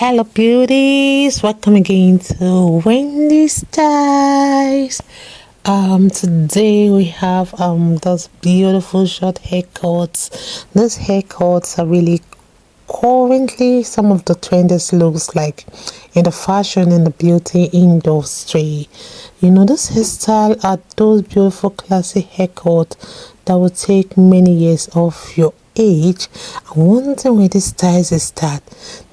Hello beauties, welcome again to Winnie Styles. Today we have those beautiful short haircuts. These haircuts are really currently some of the trendiest looks like in the fashion and the beauty industry. You know, this hairstyle are those beautiful classic haircuts that will take many years of your age. And one thing with these styles is that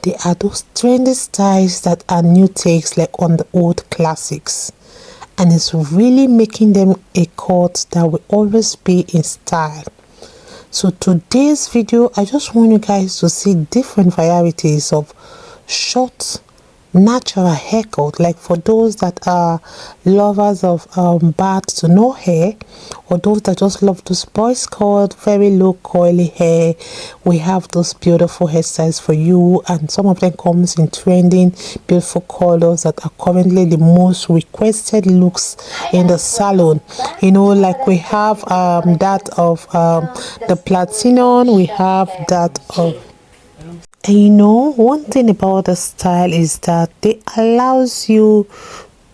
they are those trendy styles that are new takes like on the old classics, and it's really making them a cut that will always be in style. So today's video, I just want you guys to see different varieties of short natural haircut, like for those that are lovers of bad to no hair, or those that just love those boys cut very low coily hair. We have those beautiful hairstyles for you, and some of them comes in trending beautiful colors that are currently the most requested looks in the salon. You know, like we have that of the platinum, we have that of. And you know, one thing about the style is that they allows you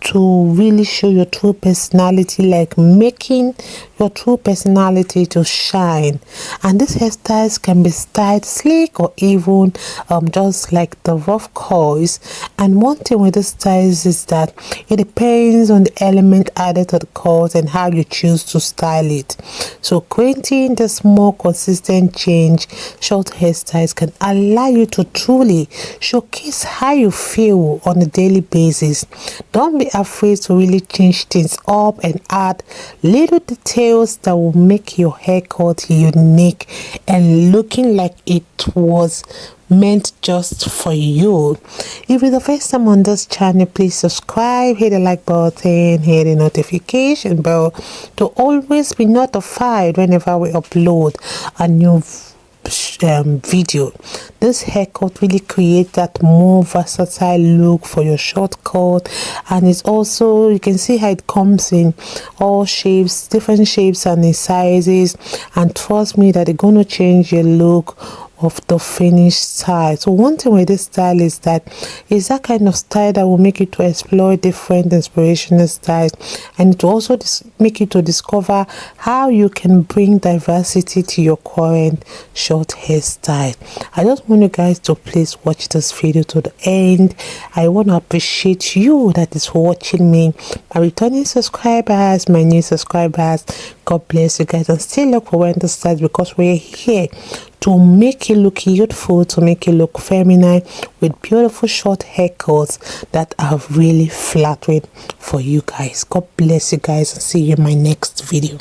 to really show your true personality, like making your true personality to shine. And these hairstyles can be styled sleek or even just like the rough coils. And one thing with the styles is that it depends on the element added to the cut and how you choose to style it. So creating this more consistent change short hairstyles can allow you to truly showcase how you feel on a daily basis. Don't be afraid to really change things up and add little details that will make your haircut unique and looking like it was meant just for you. If it's the first time on this channel, please subscribe, hit the like button, hit the notification bell to always be notified whenever we upload a new video. This haircut really creates that more versatile look for your shortcut, and it's also, you can see how it comes in all shapes, different shapes and in sizes, and trust me that they're going to change your look of the finished style. So one thing with this style is that it's that kind of style that will make you to explore different inspirational styles, and it will also make you to discover how you can bring diversity to your current short hairstyle. I just want you guys to please watch this video to the end. I want to appreciate you that is watching me, my returning subscribers, my new subscribers. God bless you guys, and still look for when this starts, because we're here to make you look youthful, to make you look feminine with beautiful short haircuts that are really flattering for you guys. God bless you guys, and see you in my next video.